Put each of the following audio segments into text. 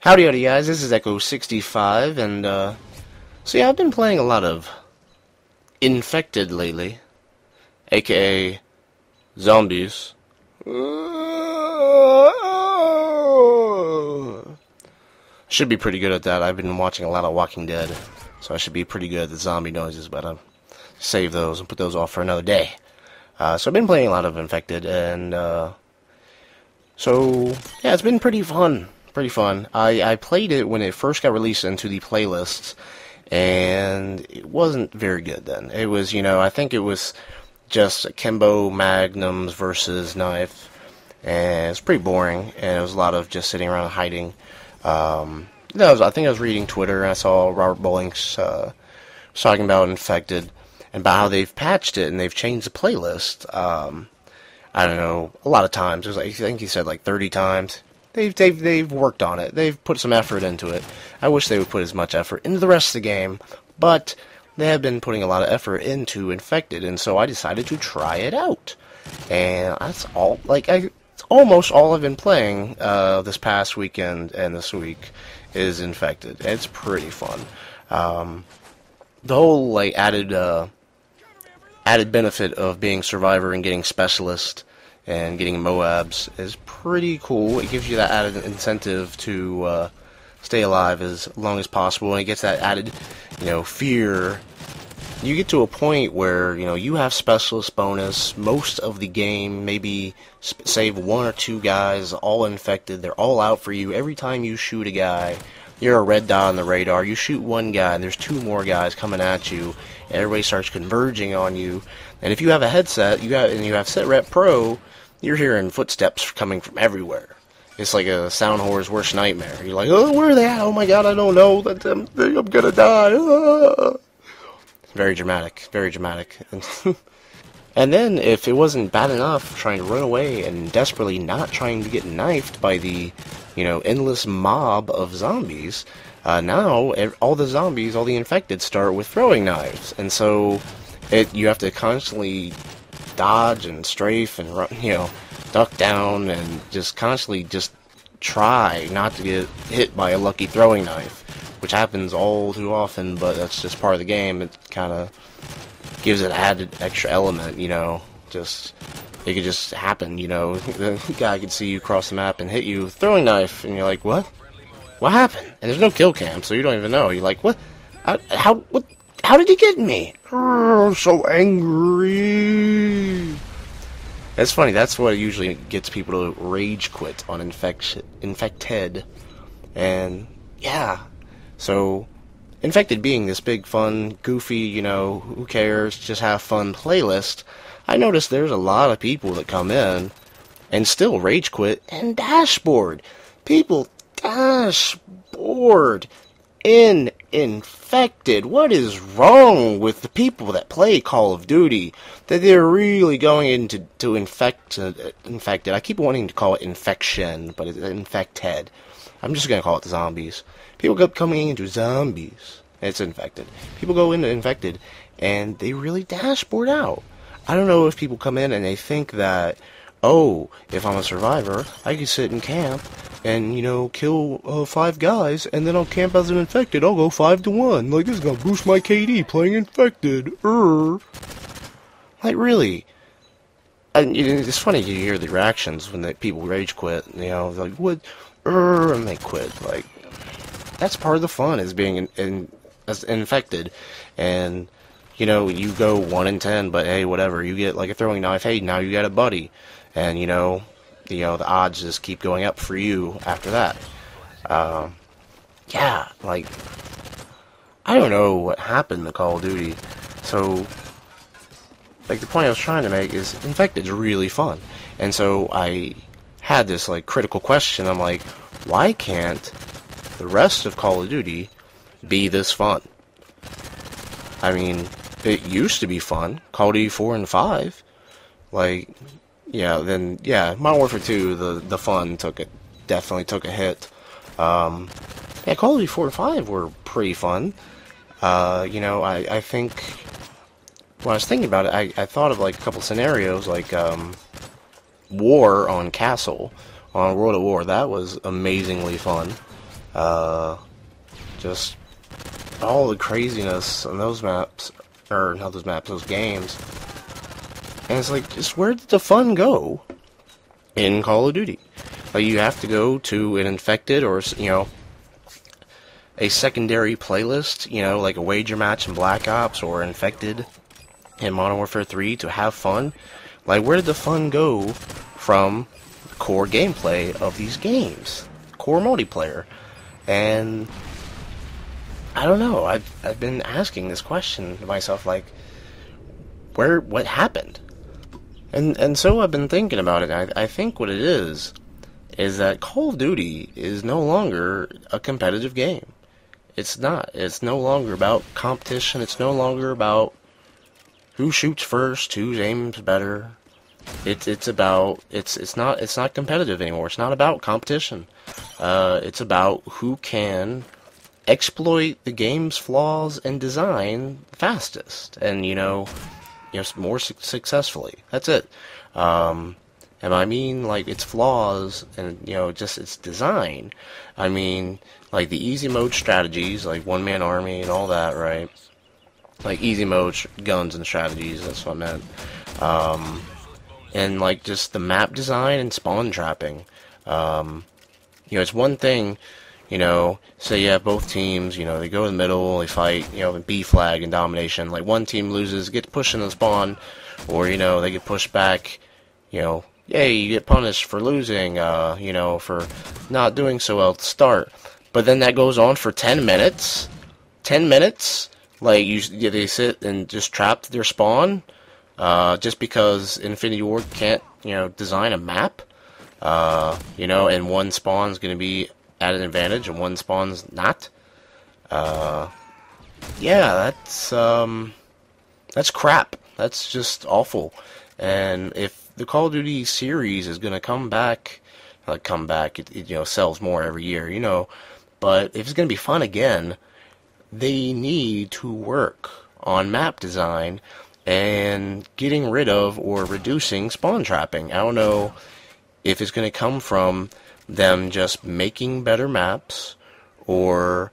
Howdy howdy guys, this is Echo65, and so yeah, I've been playing a lot of Infected lately, aka Zombies. Should be pretty good at that. I've been watching a lot of Walking Dead, so I should be pretty good at the zombie noises, but I'll save those and put those off for another day. So I've been playing a lot of Infected, and so yeah, it's been pretty fun. Pretty fun. I played it when it first got released into the playlists, and it wasn't very good then. It was, I think it was just Kimbo Magnums versus Knife, and it's pretty boring, and it was a lot of just sitting around hiding. I think I was reading Twitter, and I saw Robert Bowling's talking about Infected, and about how they've patched it, and they've changed the playlist, I don't know, a lot of times. It was like, I think he said like 30 times. They've worked on it. They've put some effort into it. I wish they would put as much effort into the rest of the game, but they have been putting a lot of effort into Infected, and so I decided to try it out. And that's all. It's almost all I've been playing this past weekend and this week is Infected. It's pretty fun. The whole added benefit of being Survivor and getting Specialist and getting MOABs is pretty cool. It gives you that added incentive to stay alive as long as possible, and it gets that added, fear. You get to a point where, you have Specialist bonus most of the game, maybe save one or two guys, all infected, they're all out for you. Every time you shoot a guy, you're a red dot on the radar. You shoot one guy, and there's two more guys coming at you, and everybody starts converging on you. And if you have a headset, you have SitRep Pro, you're hearing footsteps coming from everywhere. It's like a sound whore's worst nightmare. You're like, oh, where are they at? Oh my god, I don't know. I'm gonna die. Ah. Very dramatic. Very dramatic. And then, if it wasn't bad enough trying to run away and desperately not trying to get knifed by the, endless mob of zombies, now all the zombies, all the infected, start with throwing knives. And so, you have to constantly dodge and strafe and run, duck down and just constantly just try not to get hit by a lucky throwing knife, which happens all too often, but that's just part of the game. It kind of gives it added extra element, just it could just happen, the guy could see you cross the map and hit you with a throwing knife, and you're like, what happened? And there's no kill cam, so you don't even know. You're like, what? How did he get me? Oh, so angry. That's funny. That's what usually gets people to rage quit on Infected. And, yeah. So, Infected being this big, fun, goofy, who cares, just have fun playlist, I noticed there's a lot of people that come in and still rage quit and dashboard. People dashboard in Infected. What is wrong with the people that play Call of Duty? That they're really going into Infected. I keep wanting to call it Infection, but it's Infected. I'm just going to call it the Zombies. People keep coming into Zombies. It's Infected. People go into Infected, and they really dashboard out. I don't know if people come in and they think that, oh, if I'm a survivor, I can sit in camp and, kill 5 guys, and then I'll camp as an infected. I'll go 5-1. Like, this is gonna boost my KD playing infected. Like, really? And it's funny you hear the reactions when people rage quit. Like, what? And they quit. Like, that's part of the fun, is being as infected. And, you go 1 in 10, but hey, whatever. You get, like, a throwing knife. Hey, now you got a buddy. And, the odds just keep going up for you after that. Yeah, like, I don't know what happened to Call of Duty. So, the point I was trying to make is Infected's really fun. And so I had this, critical question. I'm like, why can't the rest of Call of Duty be this fun? I mean, it used to be fun. Call of Duty 4 and 5. Modern Warfare 2, the fun definitely took a hit. Call of Duty 4 and 5 were pretty fun. I think, when I was thinking about it, I thought of, a couple scenarios, War on Castle, on World at War. That was amazingly fun. Just all the craziness on those maps, or not those maps, those games. And it's like, just where did the fun go in Call of Duty? Like, you have to go to an infected or, a secondary playlist, like a wager match in Black Ops or infected in Modern Warfare 3 to have fun. Like, where did the fun go from the core gameplay of these games? Core multiplayer. And I don't know. I've been asking this question to myself, like, what happened? And so I've been thinking about it. I think what it is that Call of Duty is no longer a competitive game. It's not. It's no longer about competition. It's no longer about who shoots first, whose aim's better. It's not competitive anymore. It's not about competition. It's about who can exploit the game's flaws and design fastest, and more successfully. That's it. And I mean, like, its flaws and just its design. I mean, like the easy mode strategies, like one-man army and all that, right? Like easy mode guns and strategies. That's what I meant. And like just the map design and spawn trapping. It's one thing, say you have both teams, they go in the middle, they fight, B flag and domination. Like one team loses, gets pushed into the spawn, or they get pushed back, yay, you get punished for losing, for not doing so well at the start. But then that goes on for 10 minutes. 10 minutes? Like, they sit and just trap their spawn, just because Infinity Ward can't, design a map, and one spawn's going to be at an advantage and one spawn's not. Yeah, that's crap. That's just awful. And if the Call of Duty series is going to come back, it sells more every year, but if it's going to be fun again, they need to work on map design and getting rid of or reducing spawn trapping. I don't know if it's going to come from them just making better maps or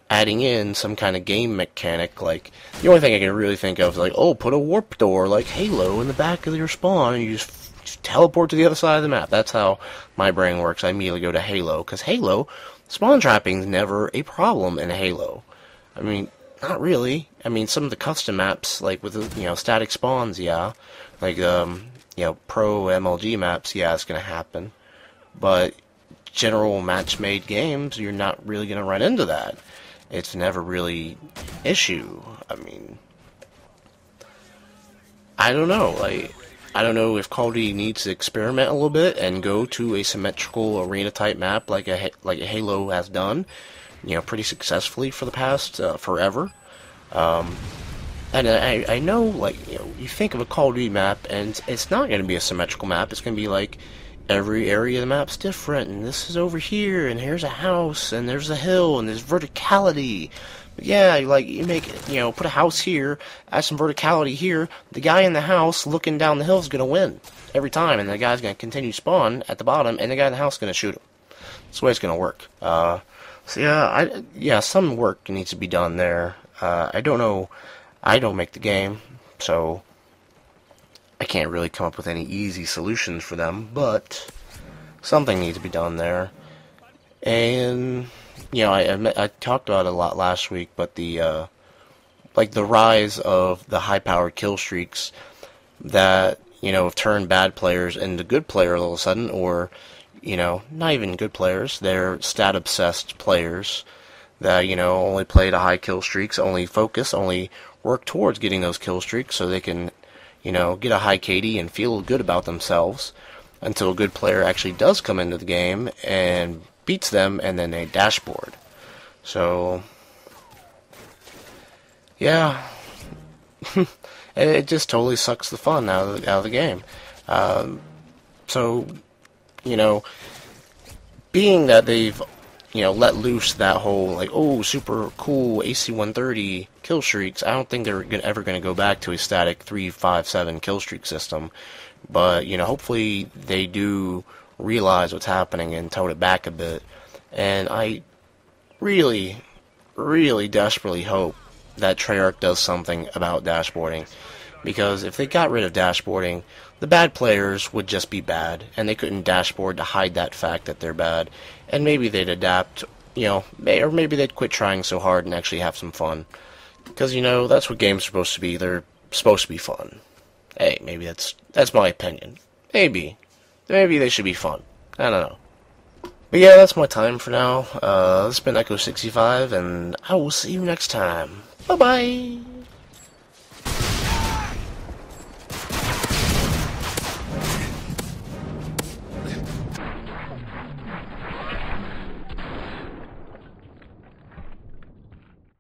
adding in some kind of game mechanic. Like, the only thing I can really think of is like, put a warp door like Halo in the back of your spawn and you just teleport to the other side of the map. That's how my brain works. I immediately go to Halo, because Halo, spawn trapping's never a problem in Halo. I mean, not really. I mean, some of the custom maps, like with static spawns, yeah. Like pro MLG maps, yeah, it's gonna happen. But general match-made games, you're not really gonna run into that. It's never really issue. I mean, I don't know. Like, I don't know if Call of Duty needs to experiment a little bit and go to a symmetrical arena-type map like a Halo has done, pretty successfully for the past forever. And I know, like, you think of a Call of Duty map, and it's not going to be a symmetrical map. It's going to be like every area of the map's different, and this is over here, and here's a house, and there's a hill, and there's verticality. But yeah, like, you make it, put a house here, add some verticality here, the guy in the house looking down the hill is going to win every time, and the guy's going to continue to spawn at the bottom, and the guy in the house is going to shoot him. That's the way it's going to work. So yeah, some work needs to be done there. I don't know. I don't make the game, so I can't really come up with any easy solutions for them, but something needs to be done there. And I talked about it a lot last week, but the rise of the high-powered kill streaks that have turned bad players into good players all of a sudden, or not even good players. They're stat-obsessed players that only play to high kill streaks, only work towards getting those kill streaks so they can get a high KD and feel good about themselves until a good player actually does come into the game and beats them, and then they dashboard. So yeah, it just totally sucks the fun out of the game. So being that they've let loose that whole super cool AC-130 kill streaks, I don't think they're ever going to go back to a static 3-5-7 kill streak system. But hopefully they do realize what's happening and tone it back a bit. And I really, really desperately hope that Treyarch does something about dashboarding. Because if they got rid of dashboarding, the bad players would just be bad, and they couldn't dashboard to hide that fact that they're bad. And maybe they'd adapt, or maybe they'd quit trying so hard and actually have some fun. Because, that's what games are supposed to be. They're supposed to be fun. Hey, maybe that's my opinion. Maybe they should be fun. I don't know. But yeah, that's my time for now. This has been Echo65, and I will see you next time. Bye-bye!